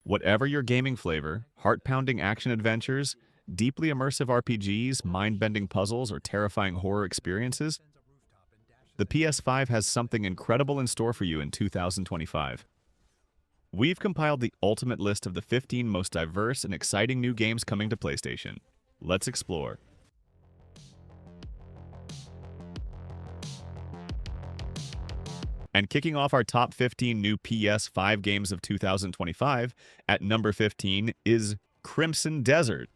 Whatever your gaming flavor, heart-pounding action adventures, deeply immersive RPGs, mind-bending puzzles, or terrifying horror experiences, the PS5 has something incredible in store for you in 2025. We've compiled the ultimate list of the 15 most diverse and exciting new games coming to PlayStation. Let's explore. And kicking off our top 15 new PS5 games of 2025, at number 15 is Crimson Desert.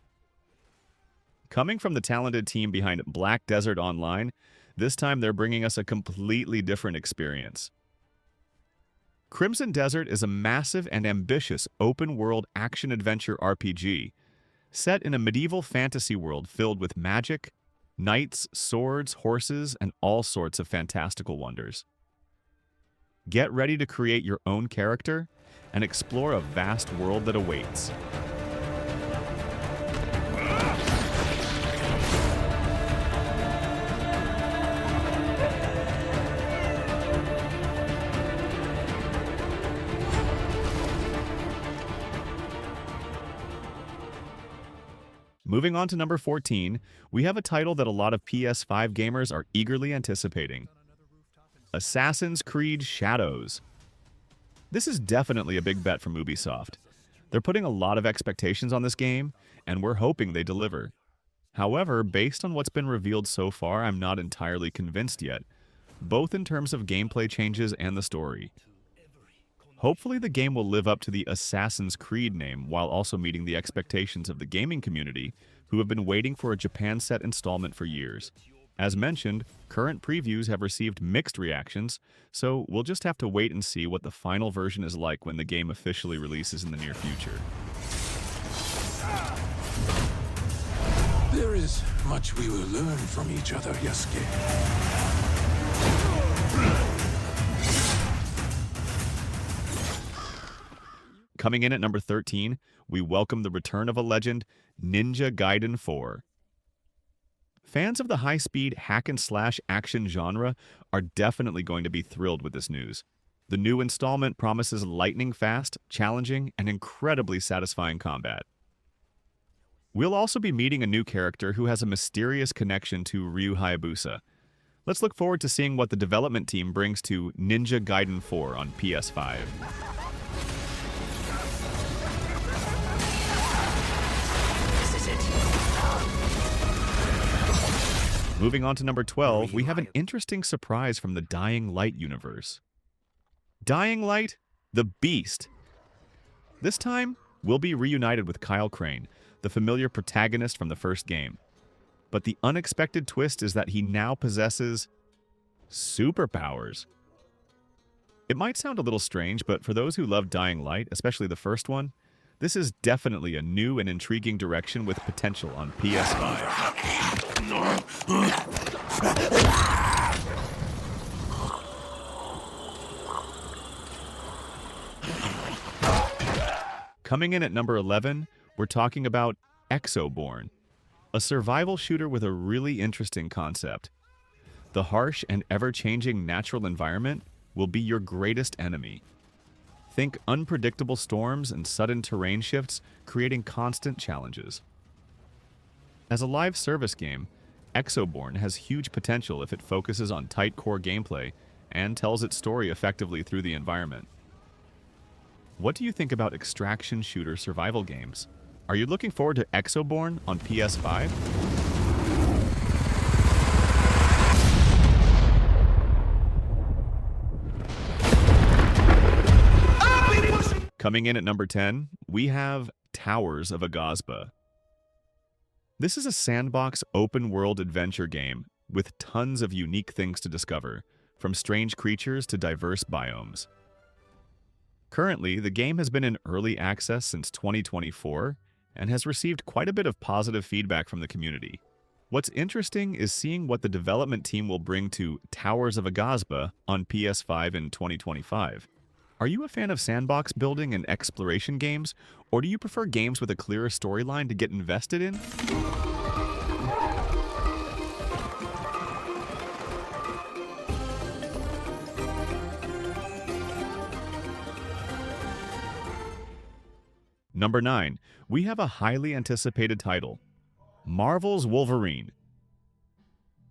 Coming from the talented team behind Black Desert Online, this time they're bringing us a completely different experience. Crimson Desert is a massive and ambitious open-world action-adventure RPG, set in a medieval fantasy world filled with magic, knights, swords, horses, and all sorts of fantastical wonders. Get ready to create your own character and explore a vast world that awaits. Moving on to number 14, we have a title that a lot of PS5 gamers are eagerly anticipating: Assassin's Creed Shadows. This is definitely a big bet from Ubisoft. They're putting a lot of expectations on this game, and we're hoping they deliver. However, based on what's been revealed so far, I'm not entirely convinced yet, both in terms of gameplay changes and the story. Hopefully the game will live up to the Assassin's Creed name while also meeting the expectations of the gaming community, who have been waiting for a Japan-set installment for years. As mentioned, current previews have received mixed reactions, so we'll just have to wait and see what the final version is like when the game officially releases in the near future. There is much we will learn from each other, Yasuke. Coming in at number 13, we welcome the return of a legend, Ninja Gaiden 4. Fans of the high-speed hack-and-slash action genre are definitely going to be thrilled with this news. The new installment promises lightning-fast, challenging, and incredibly satisfying combat. We'll also be meeting a new character who has a mysterious connection to Ryu Hayabusa. Let's look forward to seeing what the development team brings to Ninja Gaiden 4 on PS5. Moving on to number 12, we have an interesting surprise from the Dying Light universe. Dying Light, the Beast. This time, we'll be reunited with Kyle Crane, the familiar protagonist from the first game. But the unexpected twist is that he now possesses superpowers. It might sound a little strange, but for those who love Dying Light, especially the first one, this is definitely a new and intriguing direction with potential on PS5. Coming in at number 11, we're talking about Exoborne, a survival shooter with a really interesting concept. The harsh and ever-changing natural environment will be your greatest enemy. Think unpredictable storms and sudden terrain shifts, creating constant challenges. As a live service game, Exoborne has huge potential if it focuses on tight core gameplay and tells its story effectively through the environment. What do you think about extraction shooter survival games? Are you looking forward to Exoborne on PS5? Coming in at number 10, we have Towers of Aghasba. This is a sandbox open-world adventure game with tons of unique things to discover, from strange creatures to diverse biomes. Currently, the game has been in early access since 2024 and has received quite a bit of positive feedback from the community. What's interesting is seeing what the development team will bring to Towers of Aghasba on PS5 in 2025. Are you a fan of sandbox building and exploration games, or do you prefer games with a clearer storyline to get invested in? Number 9, we have a highly anticipated title, Marvel's Wolverine.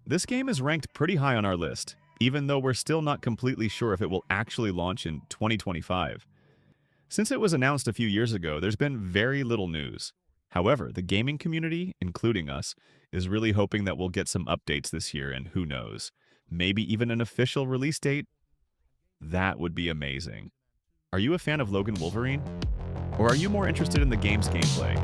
This game is ranked pretty high on our list, even though we're still not completely sure if it will actually launch in 2025. Since it was announced a few years ago, there's been very little news. However, the gaming community, including us, is really hoping that we'll get some updates this year, and who knows, maybe even an official release date? That would be amazing. Are you a fan of Logan Wolverine? Or are you more interested in the game's gameplay?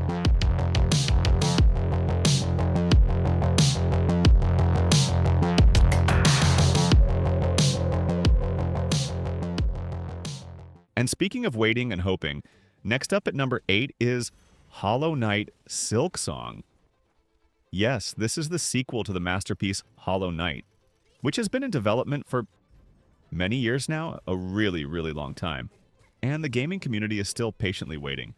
And speaking of waiting and hoping, next up at number 8 is Hollow Knight Silksong. Yes, this is the sequel to the masterpiece Hollow Knight, which has been in development for many years now, a really, really long time. And the gaming community is still patiently waiting.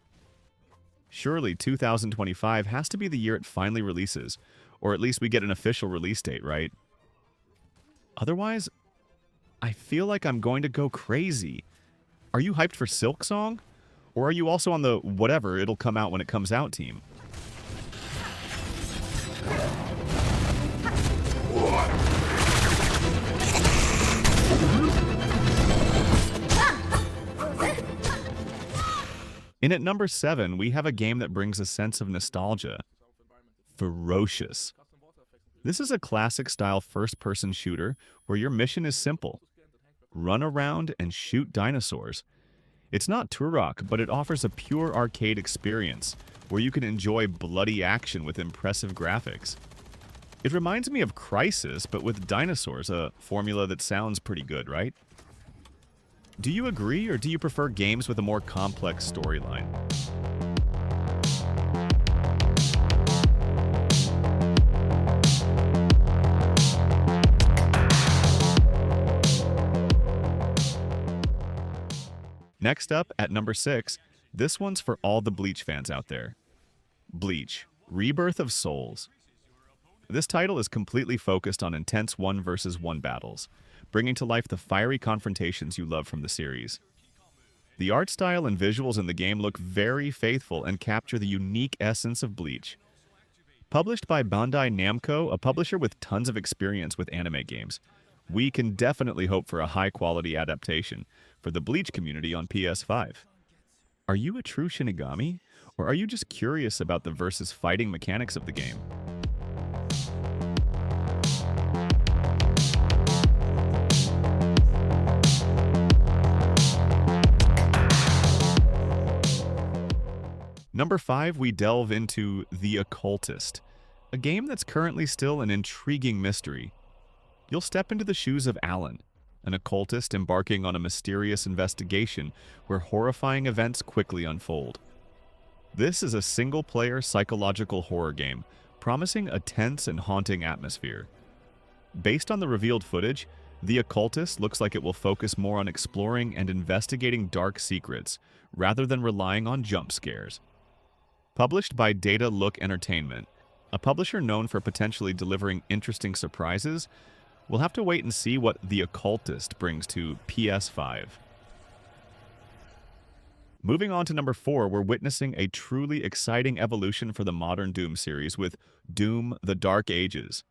Surely 2025 has to be the year it finally releases, or at least we get an official release date, right? Otherwise, I feel like I'm going to go crazy. Are you hyped for Silksong? Or are you also on the whatever, it'll come out when it comes out team? And at number 7, we have a game that brings a sense of nostalgia. Ferocious. This is a classic-style first-person shooter where your mission is simple. Run around and shoot dinosaurs. It's not Turok, but it offers a pure arcade experience where you can enjoy bloody action with impressive graphics. It reminds me of Crysis, but with dinosaurs, a formula that sounds pretty good, right? Do you agree, or do you prefer games with a more complex storyline? Next up, at number 6, this one's for all the Bleach fans out there. Bleach, Rebirth of Souls. This title is completely focused on intense 1 versus 1 battles, bringing to life the fiery confrontations you love from the series. The art style and visuals in the game look very faithful and capture the unique essence of Bleach. Published by Bandai Namco, a publisher with tons of experience with anime games, we can definitely hope for a high-quality adaptation for the Bleach community on PS5. Are you a true Shinigami, or are you just curious about the versus fighting mechanics of the game? Number 5, we delve into The Occultist, a game that's currently still an intriguing mystery. You'll step into the shoes of Alan, an occultist embarking on a mysterious investigation where horrifying events quickly unfold. This is a single-player psychological horror game, promising a tense and haunting atmosphere. Based on the revealed footage, The Occultist looks like it will focus more on exploring and investigating dark secrets, rather than relying on jump scares. Published by Data Look Entertainment, a publisher known for potentially delivering interesting surprises, we'll have to wait and see what The Occultist brings to PS5. Moving on to number 4, we're witnessing a truly exciting evolution for the modern Doom series with Doom: The Dark Ages.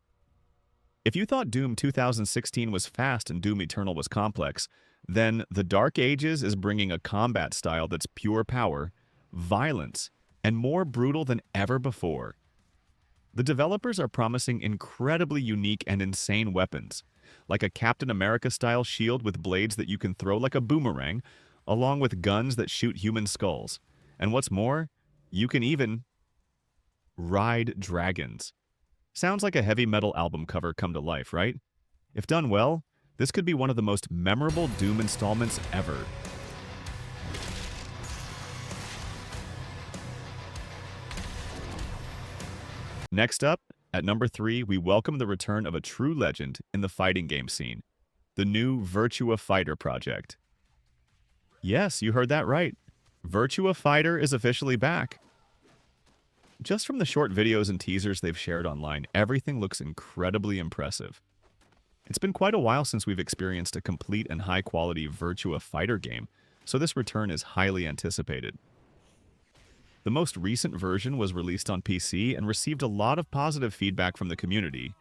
If you thought Doom 2016 was fast and Doom Eternal was complex, then The Dark Ages is bringing a combat style that's pure power, violence, and more brutal than ever before. The developers are promising incredibly unique and insane weapons, like a Captain America-style shield with blades that you can throw like a boomerang, along with guns that shoot human skulls. And what's more, you can even ride dragons. Sounds like a heavy metal album cover come to life, right? If done well, this could be one of the most memorable Doom installments ever. Next up, at number 3, we welcome the return of a true legend in the fighting game scene, the new Virtua Fighter project. Yes, you heard that right. Virtua Fighter is officially back. Just from the short videos and teasers they've shared online, everything looks incredibly impressive. It's been quite a while since we've experienced a complete and high-quality Virtua Fighter game, so this return is highly anticipated. The most recent version was released on PC and received a lot of positive feedback from the community.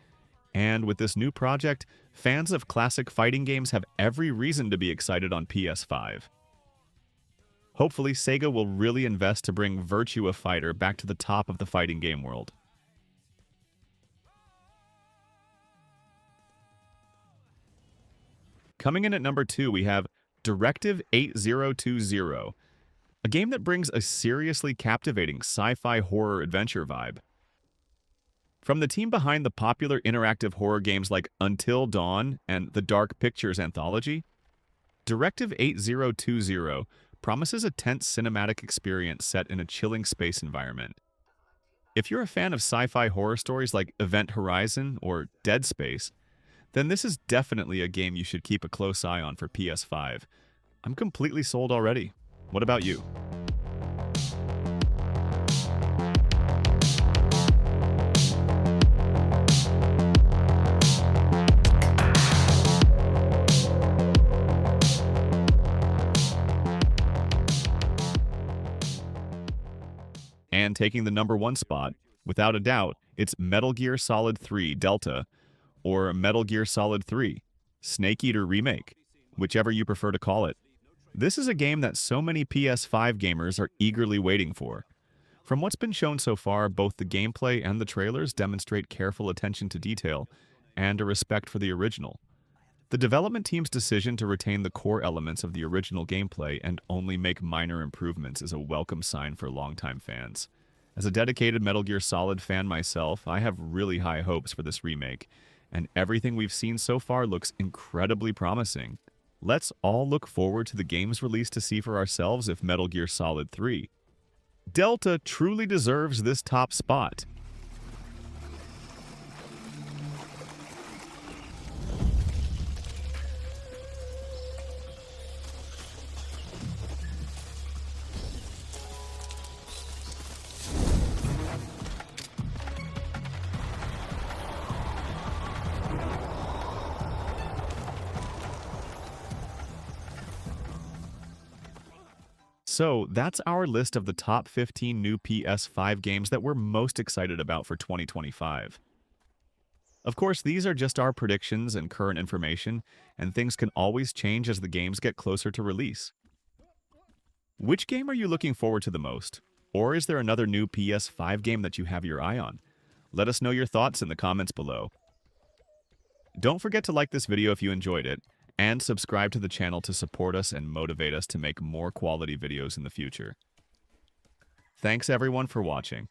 And with this new project, fans of classic fighting games have every reason to be excited on PS5. Hopefully, Sega will really invest to bring Virtua Fighter back to the top of the fighting game world. Coming in at number 2, we have Directive 8020, a game that brings a seriously captivating sci-fi horror adventure vibe. From the team behind the popular interactive horror games like Until Dawn and the Dark Pictures anthology, Directive 8020 promises a tense cinematic experience set in a chilling space environment. If you're a fan of sci-fi horror stories like Event Horizon or Dead Space, then this is definitely a game you should keep a close eye on for PS5. I'm completely sold already. What about you? And taking the number 1 spot, without a doubt, it's Metal Gear Solid 3 Delta, or Metal Gear Solid 3 Snake Eater Remake, whichever you prefer to call it. This is a game that so many PS5 gamers are eagerly waiting for. From what's been shown so far, both the gameplay and the trailers demonstrate careful attention to detail and a respect for the original. The development team's decision to retain the core elements of the original gameplay and only make minor improvements is a welcome sign for longtime fans. As a dedicated Metal Gear Solid fan myself, I have really high hopes for this remake, and everything we've seen so far looks incredibly promising. Let's all look forward to the game's release to see for ourselves if Metal Gear Solid 3 Delta truly deserves this top spot. So that's our list of the top 15 new PS5 games that we're most excited about for 2025. Of course, these are just our predictions and current information, and things can always change as the games get closer to release. Which game are you looking forward to the most? Or is there another new PS5 game that you have your eye on? Let us know your thoughts in the comments below. Don't forget to like this video if you enjoyed it, and subscribe to the channel to support us and motivate us to make more quality videos in the future. Thanks everyone for watching.